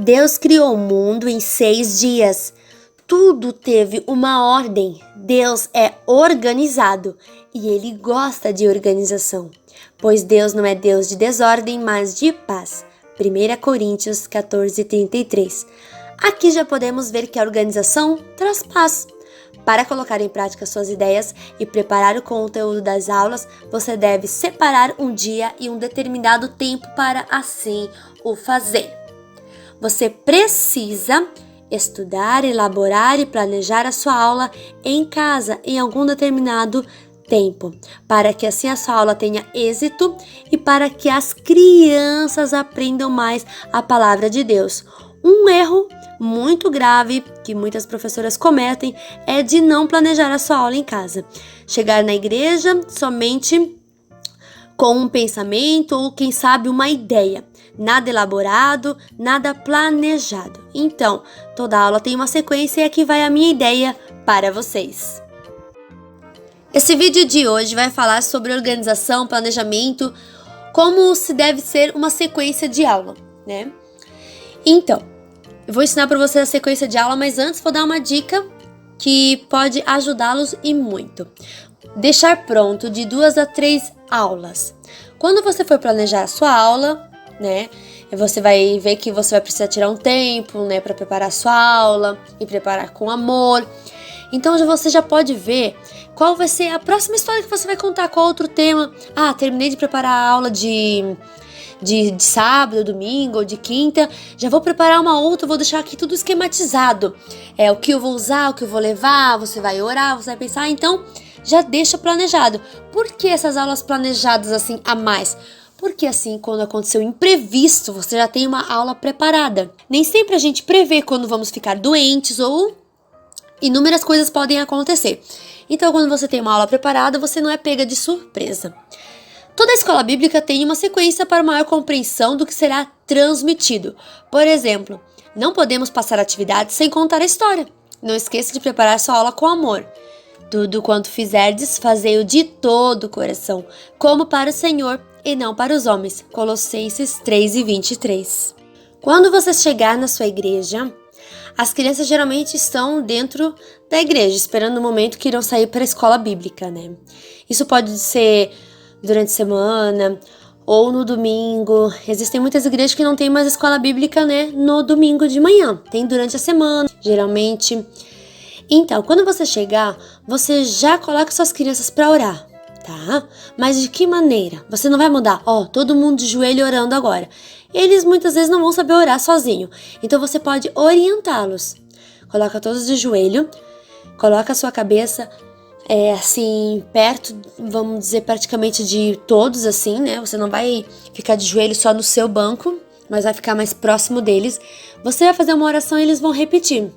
Deus criou o mundo em 6 dias. Tudo teve uma ordem. Deus é organizado e Ele gosta de organização, pois Deus não é Deus de desordem, mas de paz. 1 Coríntios 14:33. Aqui já podemos ver que a organização traz paz. Para colocar em prática suas ideias e preparar o conteúdo das aulas, você deve separar um dia e um determinado tempo para assim o fazer. Você precisa estudar, elaborar e planejar a sua aula em casa em algum determinado tempo, para que assim a sua aula tenha êxito e para que as crianças aprendam mais a palavra de Deus. Um erro muito grave que muitas professoras cometem é de não planejar a sua aula em casa. Chegar na igreja somente com um pensamento ou, quem sabe, uma ideia. Nada elaborado, nada planejado. Então, toda aula tem uma sequência e aqui vai a minha ideia para vocês. Esse vídeo de hoje vai falar sobre organização, planejamento, como se deve ser uma sequência de aula, né? Então, eu vou ensinar para vocês a sequência de aula, mas antes vou dar uma dica que pode ajudá-los e muito. Deixar pronto de 2 a 3 aulas. Quando você for planejar a sua aula, né, você vai ver que você vai precisar tirar um tempo, né, para preparar a sua aula e preparar com amor. Então você já pode ver qual vai ser a próxima história que você vai contar, qual outro tema. Terminei de preparar a aula de sábado, domingo ou de quinta, já vou preparar uma outra, vou deixar aqui tudo esquematizado. O que eu vou usar, o que eu vou levar, você vai orar, você vai pensar, então já deixa planejado. Por que essas aulas planejadas assim a mais? Porque assim, quando acontecer o imprevisto, você já tem uma aula preparada. Nem sempre a gente prevê quando vamos ficar doentes ou inúmeras coisas podem acontecer. Então, quando você tem uma aula preparada, você não é pega de surpresa. Toda a escola bíblica tem uma sequência para maior compreensão do que será transmitido. Por exemplo, não podemos passar atividades sem contar a história. Não esqueça de preparar sua aula com amor. Tudo quanto fizerdes, fazei-o de todo o coração, como para o Senhor e não para os homens. Colossenses 3:23. Quando você chegar na sua igreja, as crianças geralmente estão dentro da igreja, esperando o momento que irão sair para a escola bíblica, né? Isso pode ser durante a semana ou no domingo. Existem muitas igrejas que não tem mais escola bíblica, né, no domingo de manhã. Tem durante a semana, geralmente. Então, quando você chegar, você já coloca suas crianças para orar, tá? Mas de que maneira? Você não vai mudar, todo mundo de joelho orando agora. Eles muitas vezes não vão saber orar sozinho. Então você pode orientá-los. Coloca todos de joelho, coloca a sua cabeça assim, perto, vamos dizer, praticamente de todos, assim, né? Você não vai ficar de joelho só no seu banco, mas vai ficar mais próximo deles. Você vai fazer uma oração e eles vão repetir.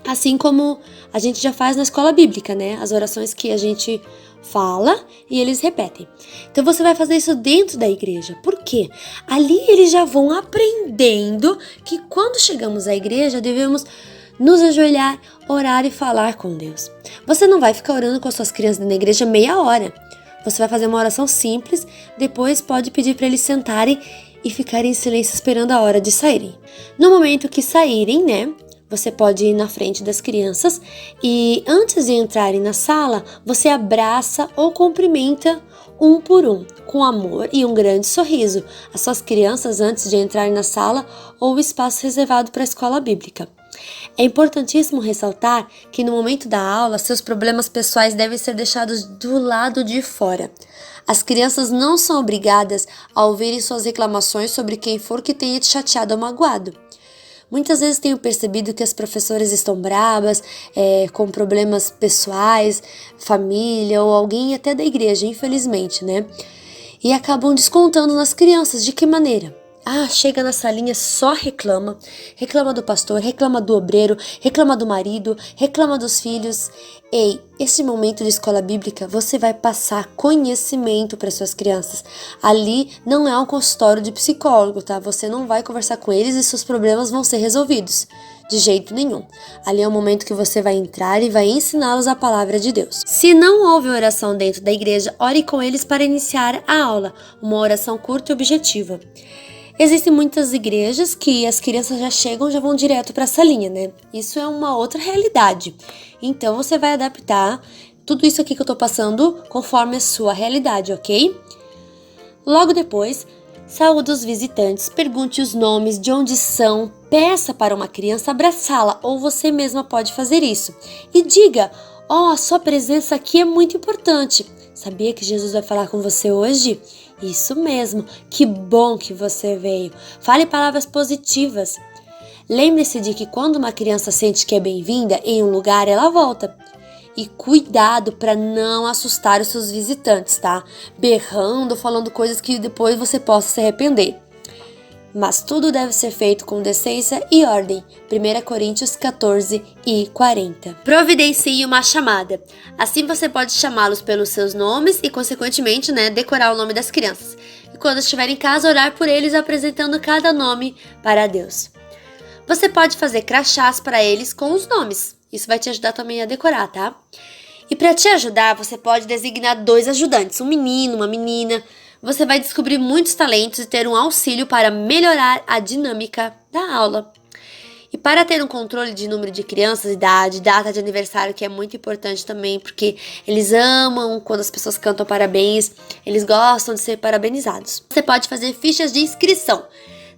Assim como a gente já faz na escola bíblica, né? As orações que a gente fala e eles repetem. Então você vai fazer isso dentro da igreja. Por quê? Ali eles já vão aprendendo que quando chegamos à igreja devemos nos ajoelhar, orar e falar com Deus. Você não vai ficar orando com as suas crianças na igreja meia hora. Você vai fazer uma oração simples, depois pode pedir para eles sentarem e ficarem em silêncio esperando a hora de saírem. No momento que saírem, né, você pode ir na frente das crianças e antes de entrarem na sala, você abraça ou cumprimenta um por um, com amor e um grande sorriso, as suas crianças antes de entrarem na sala ou o espaço reservado para a escola bíblica. É importantíssimo ressaltar que no momento da aula, seus problemas pessoais devem ser deixados do lado de fora. As crianças não são obrigadas a ouvirem suas reclamações sobre quem for que tenha te chateado ou magoado. Muitas vezes tenho percebido que as professoras estão bravas, com problemas pessoais, família ou alguém até da igreja, infelizmente, né? E acabam descontando nas crianças. De que maneira? Chega na salinha, só reclama do pastor, reclama do obreiro, reclama do marido, reclama dos filhos. Ei, esse momento de escola bíblica, você vai passar conhecimento para suas crianças. Ali não é um consultório de psicólogo, tá? Você não vai conversar com eles e seus problemas vão ser resolvidos. De jeito nenhum. Ali é o momento que você vai entrar e vai ensiná-los a palavra de Deus. Se não houve oração dentro da igreja, ore com eles para iniciar a aula. Uma oração curta e objetiva. Existem muitas igrejas que as crianças já chegam, já vão direto para a salinha, né? Isso é uma outra realidade. Então você vai adaptar tudo isso aqui que eu tô passando conforme a sua realidade, ok? Logo depois, saúde os visitantes, pergunte os nomes, de onde são, peça para uma criança abraçá-la ou você mesma pode fazer isso. E diga, a sua presença aqui é muito importante. Sabia que Jesus vai falar com você hoje? Isso mesmo, que bom que você veio. Fale palavras positivas. Lembre-se de que quando uma criança sente que é bem-vinda em um lugar, ela volta. E cuidado para não assustar os seus visitantes, tá? Berrando, falando coisas que depois você possa se arrepender. Mas tudo deve ser feito com decência e ordem. 1 Coríntios 14:40. Providencie uma chamada. Assim você pode chamá-los pelos seus nomes e, consequentemente, decorar o nome das crianças. E quando estiver em casa, orar por eles apresentando cada nome para Deus. Você pode fazer crachás para eles com os nomes. Isso vai te ajudar também a decorar, tá? E para te ajudar, você pode designar 2 ajudantes, um menino, uma menina. Você vai descobrir muitos talentos e ter um auxílio para melhorar a dinâmica da aula. E para ter um controle de número de crianças, idade, data de aniversário, que é muito importante também, porque eles amam quando as pessoas cantam parabéns, eles gostam de ser parabenizados. Você pode fazer fichas de inscrição.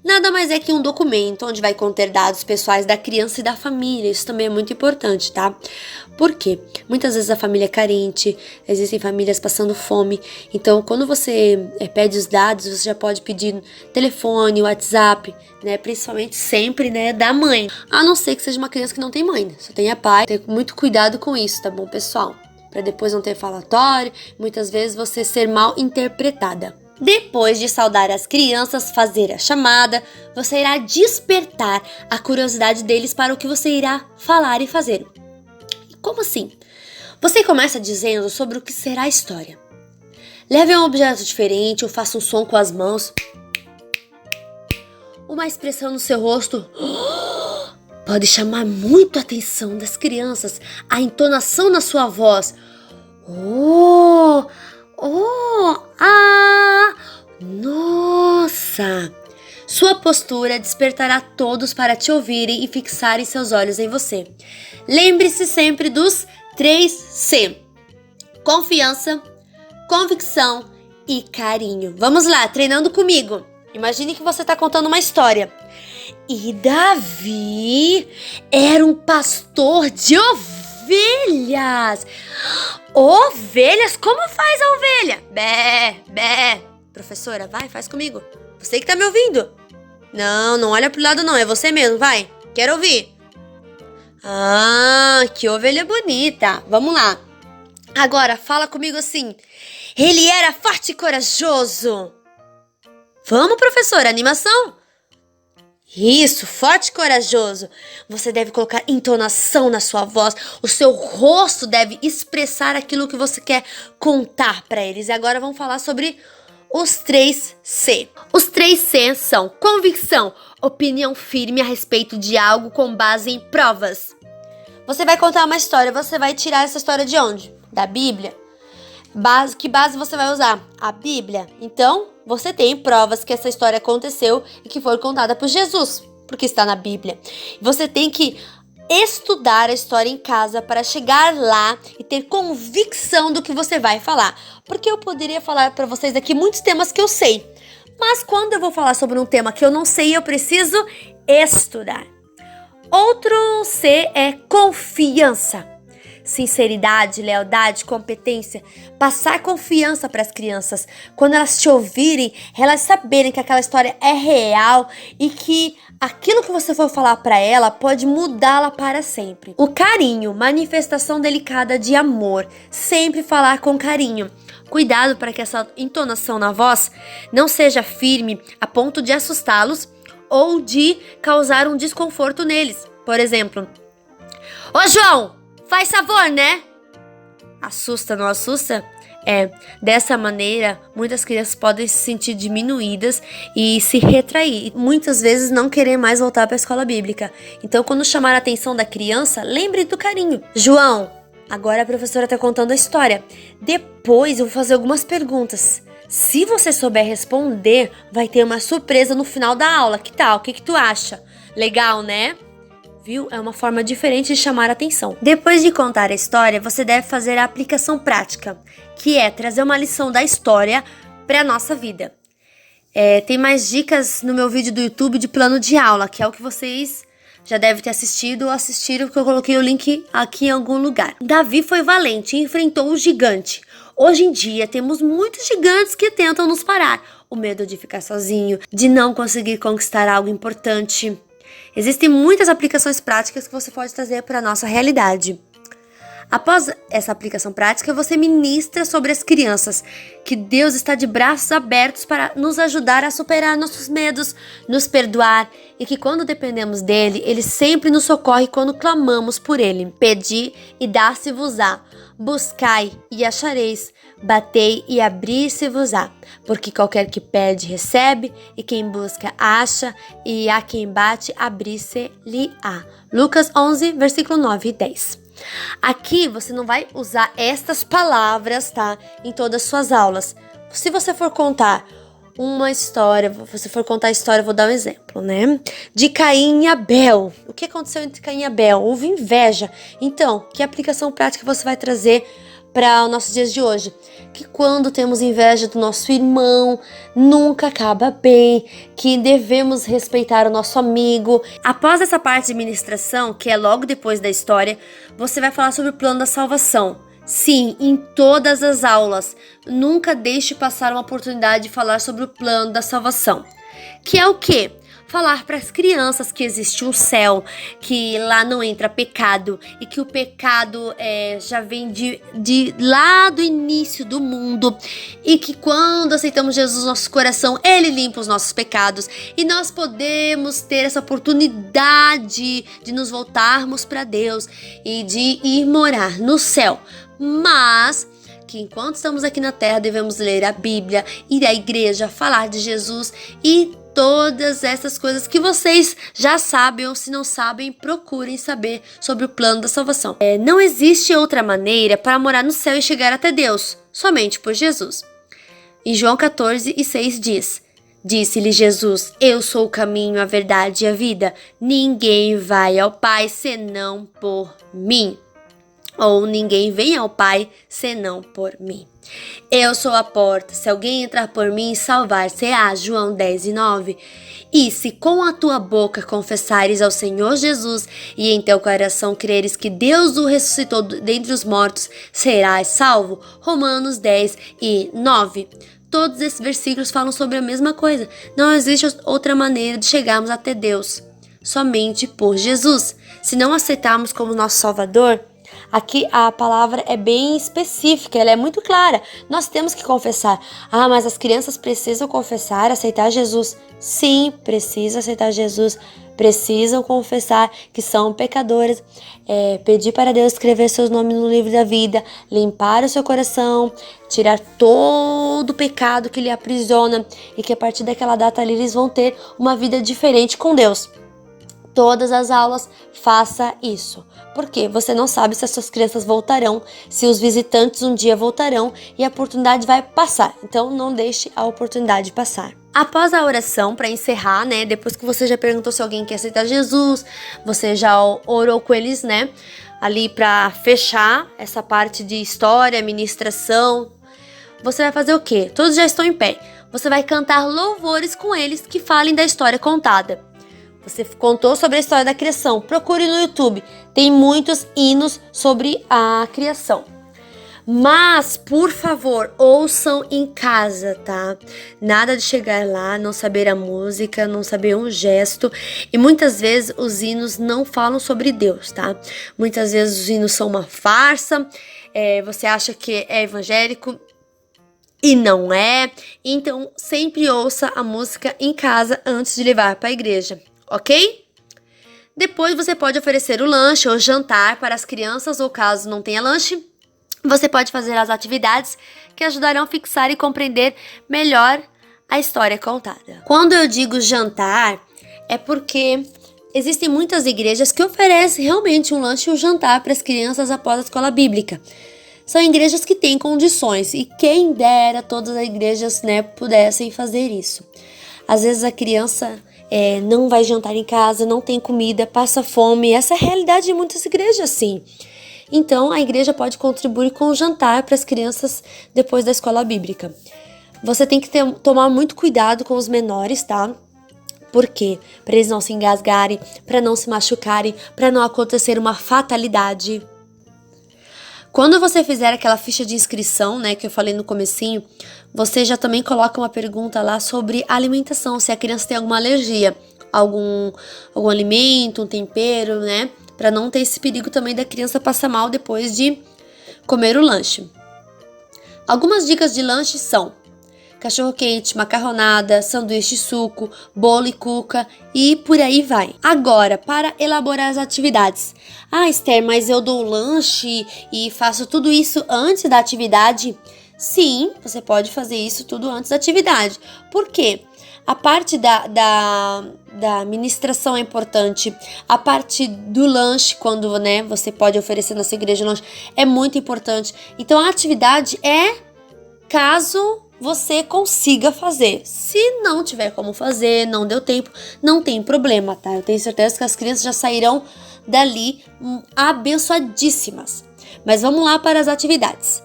Nada mais é que um documento onde vai conter dados pessoais da criança e da família. Isso também é muito importante, tá? Por quê? Muitas vezes a família é carente, existem famílias passando fome. Então, quando você pede os dados, você já pode pedir telefone, WhatsApp, principalmente sempre, da mãe. A não ser que seja uma criança que não tem mãe, só tenha pai. Tenha muito cuidado com isso, tá bom, pessoal? Para depois não ter falatório, muitas vezes você ser mal interpretada. Depois de saudar as crianças, fazer a chamada, você irá despertar a curiosidade deles para o que você irá falar e fazer. Como assim? Você começa dizendo sobre o que será a história. Leve um objeto diferente ou faça um som com as mãos. Uma expressão no seu rosto pode chamar muito a atenção das crianças. A entonação na sua voz. Nossa! Sua postura despertará todos para te ouvirem e fixarem seus olhos em você. Lembre-se sempre dos 3 C: confiança, convicção e carinho. Vamos lá, treinando comigo. Imagine que você está contando uma história. E Davi era um pastor de ovelhas. Ovelhas? Como faz a ovelha? Bé, bé. Professora, vai, faz comigo. Você que tá me ouvindo. Não olha pro lado não, é você mesmo, vai. Quero ouvir. Que ovelha bonita. Vamos lá. Agora, fala comigo assim. Ele era forte e corajoso. Vamos, professora, animação? Isso, forte e corajoso. Você deve colocar entonação na sua voz. O seu rosto deve expressar aquilo que você quer contar para eles. E agora vamos falar sobre os 3 C. Os 3 C são convicção, opinião firme a respeito de algo com base em provas. Você vai contar uma história, você vai tirar essa história de onde? Da Bíblia. Que base você vai usar? A Bíblia. Então, você tem provas que essa história aconteceu e que foi contada por Jesus, porque está na Bíblia. Você tem que estudar a história em casa para chegar lá e ter convicção do que você vai falar. Porque eu poderia falar para vocês aqui muitos temas que eu sei, mas quando eu vou falar sobre um tema que eu não sei, eu preciso estudar. Outro C é confiança. Sinceridade, lealdade, competência, passar confiança para as crianças. Quando elas te ouvirem, elas saberem que aquela história é real e que aquilo que você for falar para ela pode mudá-la para sempre. O carinho, manifestação delicada de amor, sempre falar com carinho. Cuidado para que essa entonação na voz não seja firme a ponto de assustá-los ou de causar um desconforto neles. Por exemplo, ô João, faz favor, né? Assusta, não assusta? Dessa maneira, muitas crianças podem se sentir diminuídas e se retrair. E muitas vezes não querer mais voltar para a escola bíblica. Então, quando chamar a atenção da criança, lembre do carinho. João, agora a professora está contando a história. Depois eu vou fazer algumas perguntas. Se você souber responder, vai ter uma surpresa no final da aula. Que tal? O que tu acha? Legal, né? Viu? É uma forma diferente de chamar a atenção. Depois de contar a história, você deve fazer a aplicação prática, que é trazer uma lição da história para a nossa vida. Tem mais dicas no meu vídeo do YouTube de plano de aula, que é o que vocês já devem ter assistido ou assistiram, porque eu coloquei o link aqui em algum lugar. Davi foi valente e enfrentou o gigante. Hoje em dia, temos muitos gigantes que tentam nos parar. O medo de ficar sozinho, de não conseguir conquistar algo importante. Existem muitas aplicações práticas que você pode trazer para a nossa realidade. Após essa aplicação prática, você ministra sobre as crianças, que Deus está de braços abertos para nos ajudar a superar nossos medos, nos perdoar e que quando dependemos dele, ele sempre nos socorre quando clamamos por ele. Pedi e dá-se-vos-á, buscai e achareis, batei e abrir-se-vos-á, porque qualquer que pede recebe, e quem busca acha, e a quem bate abrir-se-lhe-á. Lucas 11, versículo 9 e 10. Aqui você não vai usar estas palavras, tá? Em todas as suas aulas. Se você for contar uma história, vou dar um exemplo, né? De Caim e Abel. O que aconteceu entre Caim e Abel? Houve inveja. Então, que aplicação prática você vai trazer para os nossos dias de hoje? Que quando temos inveja do nosso irmão, nunca acaba bem, que devemos respeitar o nosso amigo. Após essa parte de ministração, que é logo depois da história, você vai falar sobre o plano da salvação. Sim, em todas as aulas. Nunca deixe passar uma oportunidade de falar sobre o plano da salvação. Que é o quê? Falar para as crianças que existe um céu, que lá não entra pecado e que o pecado já vem de lá do início do mundo e que quando aceitamos Jesus no nosso coração, ele limpa os nossos pecados e nós podemos ter essa oportunidade de nos voltarmos para Deus e de ir morar no céu. Mas que enquanto estamos aqui na terra devemos ler a Bíblia, ir à igreja, falar de Jesus e todas essas coisas que vocês já sabem ou se não sabem, procurem saber sobre o plano da salvação. Não existe outra maneira para morar no céu e chegar até Deus, somente por Jesus. Em João 14 e 6 diz: Disse-lhe Jesus, eu sou o caminho, a verdade e a vida. Ninguém vai ao Pai senão por mim. Ou ninguém vem ao Pai senão por mim. Eu sou a porta, se alguém entrar por mim, salvar-se-á. João 10 e 9. E se com a tua boca confessares ao Senhor Jesus e em teu coração creres que Deus o ressuscitou dentre os mortos, serás salvo. Romanos 10 e 9. Todos esses versículos falam sobre a mesma coisa. Não existe outra maneira de chegarmos até Deus, somente por Jesus. Se não aceitarmos como nosso Salvador, aqui a palavra é bem específica, ela é muito clara. Nós temos que confessar. Ah, mas as crianças precisam confessar, aceitar Jesus. Sim, precisam aceitar Jesus. Precisam confessar que são pecadoras. Pedir para Deus escrever seus nomes no livro da vida. Limpar o seu coração. Tirar todo o pecado que lhe aprisiona. E que a partir daquela data ali eles vão ter uma vida diferente com Deus. Todas as aulas, faça isso. Porque você não sabe se as suas crianças voltarão, se os visitantes um dia voltarão e a oportunidade vai passar. Então, não deixe a oportunidade passar. Após a oração, para encerrar, né? Depois que você já perguntou se alguém quer aceitar Jesus, você já orou com eles, né? Ali para fechar essa parte de história, ministração. Você vai fazer o quê? Todos já estão em pé. Você vai cantar louvores com eles que falem da história contada. Você contou sobre a história da criação. Procure no YouTube. Tem muitos hinos sobre a criação. Mas, por favor, ouçam em casa, tá? Nada de chegar lá, não saber a música, não saber um gesto. E muitas vezes os hinos não falam sobre Deus, tá? Muitas vezes os hinos são uma farsa. Você acha que é evangélico e não é. Então, sempre ouça a música em casa antes de levar para a igreja. Ok? Depois você pode oferecer o lanche ou jantar para as crianças, ou caso não tenha lanche, você pode fazer as atividades que ajudarão a fixar e compreender melhor a história contada. Quando eu digo jantar, é porque existem muitas igrejas que oferecem realmente um lanche ou jantar para as crianças após a escola bíblica. São igrejas que têm condições e quem dera todas as igrejas, né, pudessem fazer isso. Às vezes a criança não vai jantar em casa, não tem comida, passa fome. Essa é a realidade de muitas igrejas, sim. Então a igreja pode contribuir com o jantar para as crianças depois da escola bíblica. Você tem que tomar muito cuidado com os menores, tá? Por quê? Para eles não se engasgarem, para não se machucarem, para não acontecer uma fatalidade. Quando você fizer aquela ficha de inscrição, né, que eu falei no comecinho, você já também coloca uma pergunta lá sobre alimentação, se a criança tem alguma alergia, algum alimento, um tempero, né, para não ter esse perigo também da criança passar mal depois de comer o lanche. Algumas dicas de lanche são cachorro-quente, macarronada, sanduíche, suco, bolo e cuca e por aí vai. Agora, para elaborar as atividades. Ah, Esther, mas eu dou lanche e faço tudo isso antes da atividade? Sim, você pode fazer isso tudo antes da atividade. Por quê? A parte da administração é importante, a parte do lanche, quando, né, você pode oferecer na sua igreja lanche, é muito importante. Então, a atividade é caso você consiga fazer. Se não tiver como fazer, não deu tempo, não tem problema, tá? Eu tenho certeza que as crianças já sairão dali abençoadíssimas. Mas vamos lá para as atividades.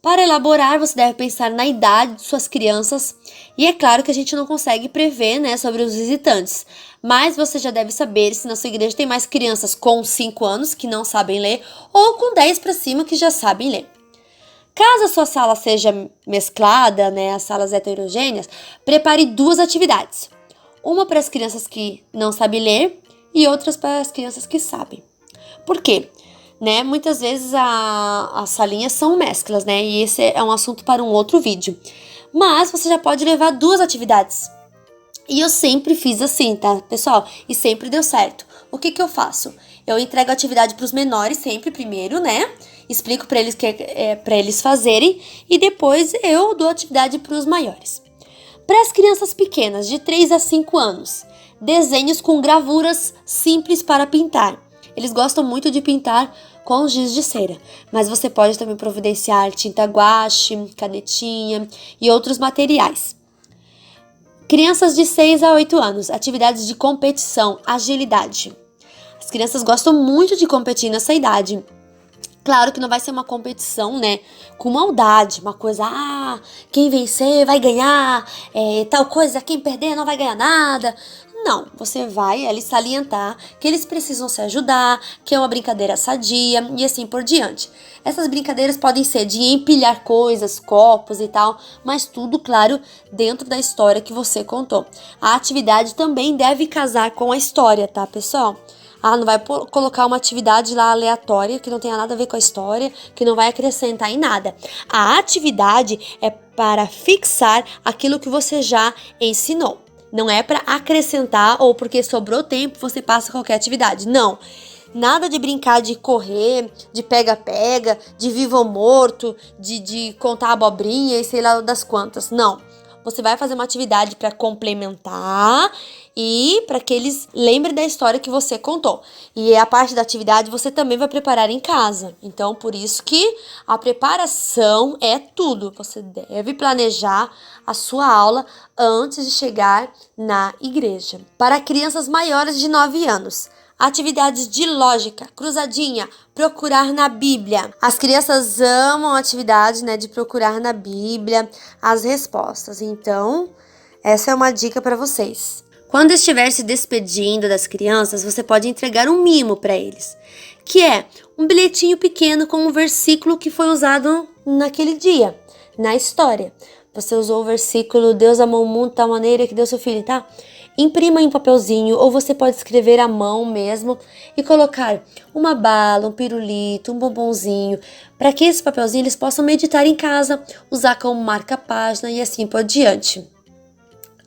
Para elaborar, você deve pensar na idade de suas crianças. E é claro que a gente não consegue prever, né, sobre os visitantes. Mas você já deve saber se na sua igreja tem mais crianças com 5 anos que não sabem ler ou com 10 para cima que já sabem ler. Caso a sua sala seja mesclada, né, as salas heterogêneas, prepare 2 atividades. Uma para as crianças que não sabem ler e outras para as crianças que sabem. Por quê? Né, muitas vezes as salinhas são mesclas, né, e esse é um assunto para um outro vídeo. Mas você já pode levar 2 atividades. E eu sempre fiz assim, tá, pessoal? E sempre deu certo. O que eu faço? Eu entrego a atividade para os menores sempre primeiro, né? Explico para eles que é para eles fazerem e depois eu dou atividade para os maiores. Para as crianças pequenas, de 3 a 5 anos, desenhos com gravuras simples para pintar. Eles gostam muito de pintar com giz de cera, mas você pode também providenciar tinta guache, canetinha e outros materiais. Crianças de 6 a 8 anos, atividades de competição, agilidade. As crianças gostam muito de competir nessa idade. Claro que não vai ser uma competição, né, com maldade, uma coisa, quem vencer vai ganhar, tal coisa, quem perder não vai ganhar nada. Não, você vai ali salientar que eles precisam se ajudar, que é uma brincadeira sadia e assim por diante. Essas brincadeiras podem ser de empilhar coisas, copos e tal, mas tudo, claro, dentro da história que você contou. A atividade também deve casar com a história, tá, pessoal? Não vai colocar uma atividade lá aleatória que não tenha nada a ver com a história, que não vai acrescentar em nada. A atividade é para fixar aquilo que você já ensinou. Não é para acrescentar ou porque sobrou tempo você passa qualquer atividade. Não. Nada de brincar de correr, de pega-pega, de vivo ou morto, de contar abobrinha e sei lá das quantas. Não. Você vai fazer uma atividade para complementar e para que eles lembrem da história que você contou. E a parte da atividade você também vai preparar em casa. Então, por isso que a preparação é tudo. Você deve planejar a sua aula antes de chegar na igreja. Para crianças maiores de 9 anos, atividades de lógica, cruzadinha, procurar na Bíblia. As crianças amam a atividade, né, de procurar na Bíblia as respostas. Então, essa é uma dica para vocês. Quando estiver se despedindo das crianças, você pode entregar um mimo para eles, que é um bilhetinho pequeno com um versículo que foi usado naquele dia, na história. Você usou o versículo Deus amou o mundo de tal maneira que deu seu filho, tá? Imprima em um papelzinho ou você pode escrever à mão mesmo e colocar uma bala, um pirulito, um bombonzinho, para que esse papelzinho eles possam meditar em casa, usar como marca-página e assim por diante.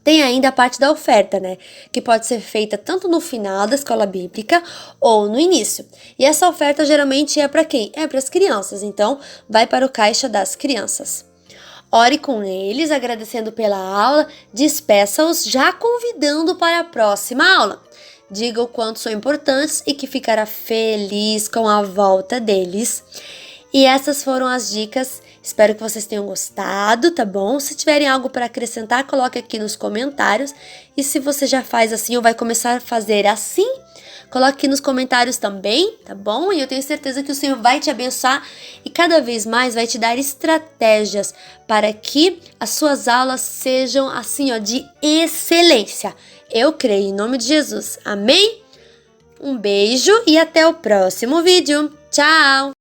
Tem ainda a parte da oferta, né? Que pode ser feita tanto no final da escola bíblica ou no início. E essa oferta geralmente é para quem? É para as crianças, então vai para o caixa das crianças. Ore com eles, agradecendo pela aula, despeça-os já convidando para a próxima aula. Diga o quanto são importantes e que ficará feliz com a volta deles. E essas foram as dicas. Espero que vocês tenham gostado, tá bom? Se tiverem algo para acrescentar, coloque aqui nos comentários. E se você já faz assim ou vai começar a fazer assim, coloque aqui nos comentários também, tá bom? E eu tenho certeza que o Senhor vai te abençoar e cada vez mais vai te dar estratégias para que as suas aulas sejam assim, ó, de excelência. Eu creio em nome de Jesus. Amém? Um beijo e até o próximo vídeo. Tchau!